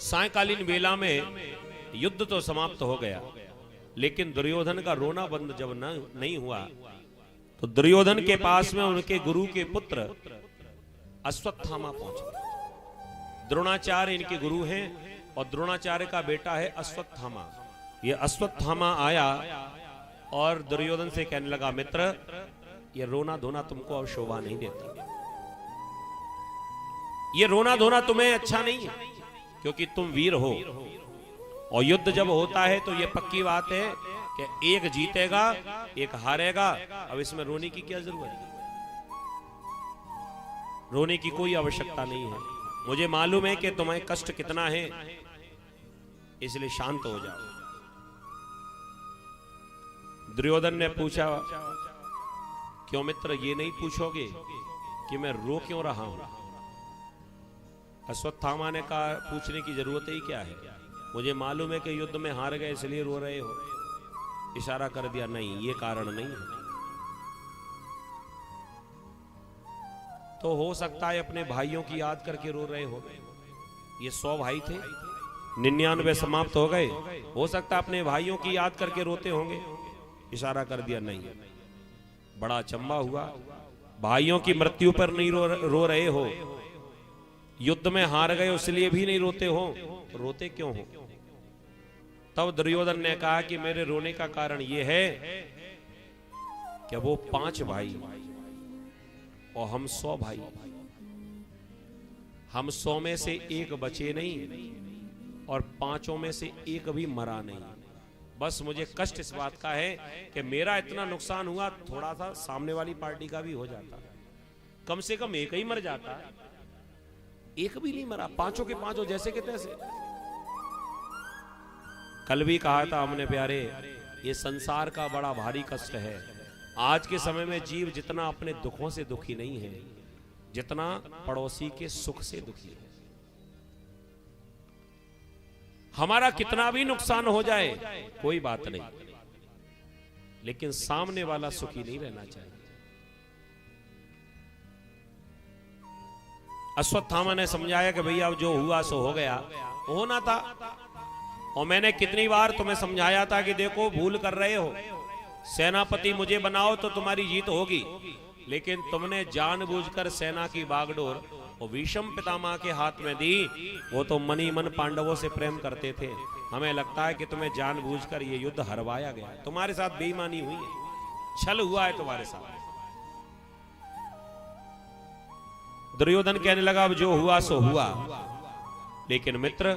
सायकालीन बेला में युद्ध तो समाप्त हो गया, लेकिन दुर्योधन का रोना बंद जब नहीं हुआ तो दुर्योधन के पास में उनके गुरु के पुत्र अश्वत्थामा पहुंचे। द्रोणाचार्य इनके गुरु हैं और द्रोणाचार्य का बेटा है अश्वत्थामा। ये अश्वत्थामा आया और दुर्योधन से कहने लगा, मित्र ये रोना धोना तुमको अब शोभा नहीं देता, ये रोना धोना तुम्हें अच्छा नहीं है, क्योंकि तुम वीर हो और युद्ध जब होता है तो ये पक्की बात है कि एक जीतेगा एक हारेगा। अब इसमें रोने की क्या जरूरत है? रोने की कोई आवश्यकता नहीं है। मुझे मालूम है कि तुम्हें कष्ट कितना है, इसलिए शांत हो जाओ। दुर्योधन ने पूछा, क्यों मित्र ये नहीं पूछोगे कि मैं रो क्यों रहा हूं? अश्वत्थामा ने कहा, पूछने की जरूरत ही क्या है, मुझे मालूम है कि युद्ध में हार गए इसलिए रो रहे हो। इशारा कर दिया, नहीं ये कारण नहीं है। तो हो सकता है अपने भाइयों की याद करके रो रहे हो। ये 100 भाई थे, 99 समाप्त हो गए, हो सकता है अपने भाइयों की याद करके रोते होंगे। इशारा कर दिया, नहीं। बड़ा अचंभा हुआ, भाइयों की मृत्यु पर नहीं रो रहे हो, युद्ध में हार गए इसलिए भी नहीं रोते हो, रोते क्यों हो? तब दुर्योधन ने कहा कि मेरे रोने का कारण यह है कि वो 5 भाई और हम 100 भाई, हम 100 में से एक बचे नहीं और 5 में से एक भी मरा नहीं। बस मुझे कष्ट इस बात का है कि मेरा इतना नुकसान हुआ, थोड़ा सा सामने वाली पार्टी का भी हो जाता, कम से कम एक ही मर जाता। एक भी नहीं मरा, 5 के 5 जैसे के तैसे। कल भी कहा था हमने प्यारे, ये संसार का बड़ा भारी कष्ट है। आज के समय में जीव जितना अपने दुखों से दुखी नहीं है, जितना पड़ोसी के सुख से दुखी है। हमारा कितना भी नुकसान हो जाए कोई बात नहीं, लेकिन सामने वाला सुखी नहीं रहना चाहिए। अश्वत्थामा ने समझाया कि भैया अब जो हुआ सो हो गया, होना था। और मैंने कितनी बार तुम्हें समझाया था कि देखो भूल कर रहे हो, सेनापति मुझे बनाओ तो तुम्हारी जीत होगी, लेकिन तुमने जानबूझकर सेना की बागडोर और भीष्म पितामह के हाथ में दी। वो तो मनी मन पांडवों से प्रेम करते थे, हमें लगता है कि तुम्हें जानबूझकर ये युद्ध हरवाया गया, तुम्हारे साथ बेईमानी हुई है, छल हुआ है तुम्हारे साथ। दुर्योधन कहने लगा, अब जो हुआ सो हुआ, लेकिन मित्र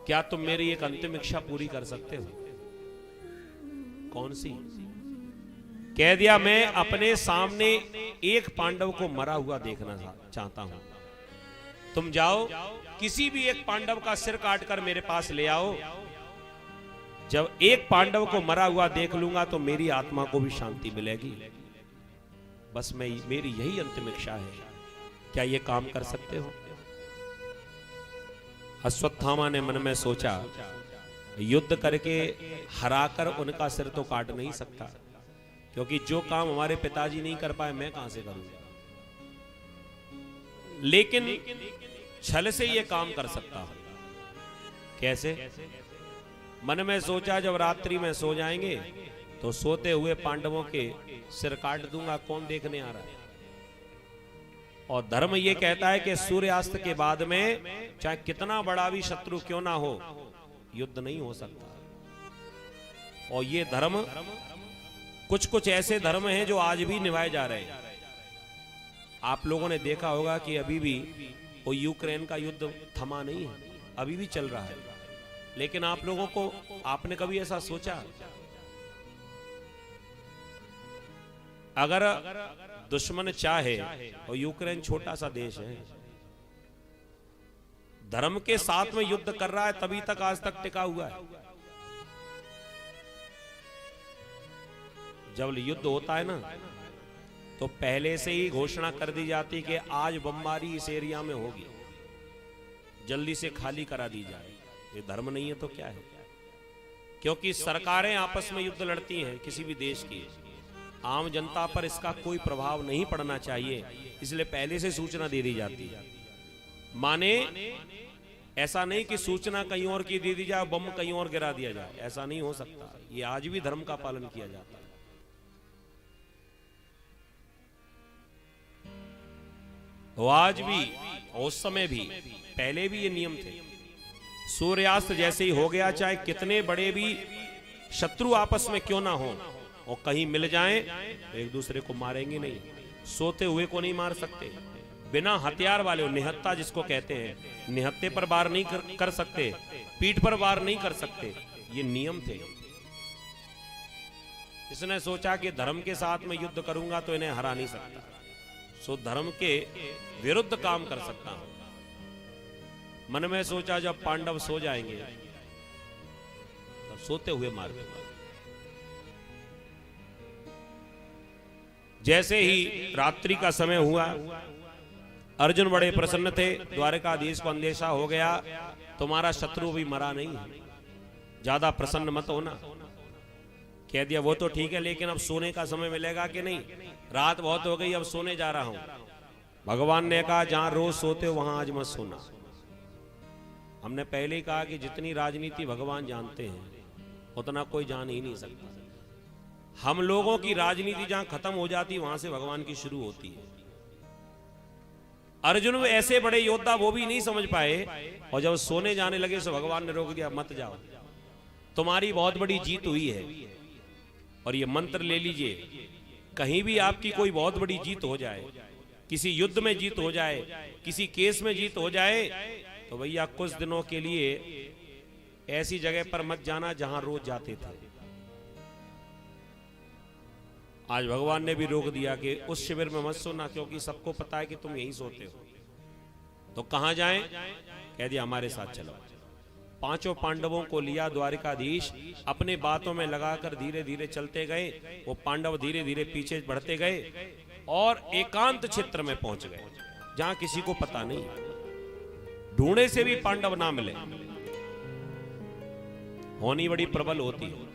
क्या तुम मेरी एक अंतिम इच्छा पूरी कर सकते हो? कौन सी? कह दिया, मैं अपने सामने एक पांडव को मरा हुआ देखना चाहता हूं। तुम जाओ, किसी भी एक पांडव का सिर काटकर मेरे पास ले आओ। जब एक पांडव को मरा हुआ देख लूंगा तो मेरी आत्मा को भी शांति मिलेगी। बस मेरी यही अंतिम इच्छा है, क्या ये काम कर सकते हो? अश्वत्थामा ने मन में सोचा, युद्ध करके हराकर उनका सिर तो काट नहीं सकता, क्योंकि जो काम हमारे पिताजी नहीं कर पाए मैं कहां से करूंगा, लेकिन छल से ये काम कर सकता हूं। कैसे? मन में सोचा, जब रात्रि में सो जाएंगे तो सोते हुए पांडवों के सिर काट दूंगा, कौन देखने आ रहा है। और धर्म ये कहता है कि सूर्यास्त के बाद में चाहे कितना बड़ा भी शत्रु क्यों ना हो, युद्ध नहीं हो सकता। और ये धर्म, कुछ ऐसे धर्म हैं जो आज भी निभाए जा रहे हैं। आप लोगों ने देखा होगा कि अभी भी वो यूक्रेन का युद्ध थमा नहीं है, अभी भी चल रहा है। लेकिन आप लोगों को, आपने कभी ऐसा सोचा, अगर दुश्मन चाहे, और यूक्रेन छोटा सा देश है, धर्म के साथ में युद्ध कर रहा है, तभी तक आज तक टिका हुआ है। जब युद्ध होता है ना, तो पहले से ही घोषणा कर दी जाती कि आज बमबारी इस एरिया में होगी, जल्दी से खाली करा दी जाए। ये धर्म नहीं है तो क्या है? क्योंकि सरकारें आपस में युद्ध लड़ती हैं किसी भी देश की, आम जनता पर इसका कोई प्रभाव नहीं पड़ना चाहिए, इसलिए पहले से सूचना दे दी जाती है। माने ऐसा नहीं कि सूचना कहीं और की दे दी जाए, बम कहीं और गिरा दिया जाए, ऐसा नहीं हो सकता। ये आज भी धर्म का पालन किया जाता है। तो आज भी, उस समय भी, पहले भी ये नियम थे। सूर्यास्त जैसे ही हो गया, चाहे कितने बड़े भी शत्रु आपस में क्यों ना हो, और कहीं मिल जाएं तो एक दूसरे को मारेंगे नहीं, सोते हुए को नहीं मार सकते। बिना हथियार वाले, निहत्था जिसको कहते हैं, निहत्थे पर वार नहीं कर सकते, पीठ पर वार नहीं कर सकते, ये नियम थे। इसने सोचा कि धर्म के साथ में युद्ध करूंगा तो इन्हें हरा नहीं सकता, सो धर्म के विरुद्ध काम कर सकता हूं। मन में सोचा जब पांडव सो जाएंगे तब सोते हुए मार दूंगा। जैसे ही रात्रि का समय हुआ, अर्जुन बड़े प्रसन्न थे। द्वारकाधीश को अंदेशा हो गया तुम्हारा शत्रु भी मरा नहीं है, ज्यादा प्रसन्न मत होना। कह दिया वो तो ठीक है, लेकिन अब सोने का समय मिलेगा कि नहीं, रात बहुत हो गई, अब सोने जा रहा हूं। भगवान ने कहा जहां रोज सोते हो वहां आज मत सोना। हमने पहले ही कहा कि जितनी राजनीति भगवान जानते हैं उतना कोई जान ही नहीं सकता। हम लोगों की राजनीति जहां खत्म हो जाती वहां से भगवान की शुरू होती है। अर्जुन में ऐसे बड़े योद्धा वो भी नहीं समझ पाए, और जब सोने जाने लगे तो भगवान ने रोक दिया, मत जाओ, तुम्हारी बहुत बड़ी जीत हुई है। और ये मंत्र ले लीजिए, कहीं भी आपकी कोई बहुत बड़ी जीत हो जाए, किसी युद्ध में जीत हो जाए, किसी केस में जीत हो जाए, तो भैया कुछ दिनों के लिए ऐसी जगह पर मत जाना जहां रोज जाते थे। आज भगवान ने भी रोक दिया कि उस शिविर में मत सोना, क्योंकि सबको पता है कि तुम यहीं सोते हो। तो कहां जाएं? कह दिया हमारे साथ चलो। पांचों पांडवों को लिया द्वारिकाधीश, अपने बातों में लगाकर धीरे धीरे चलते गए। वो पांडव धीरे धीरे पीछे बढ़ते गए और एकांत क्षेत्र में पहुंच गए जहां किसी को पता नहीं। ढूंढे से भी पांडव ना मिले, होनी बड़ी प्रबल होती है।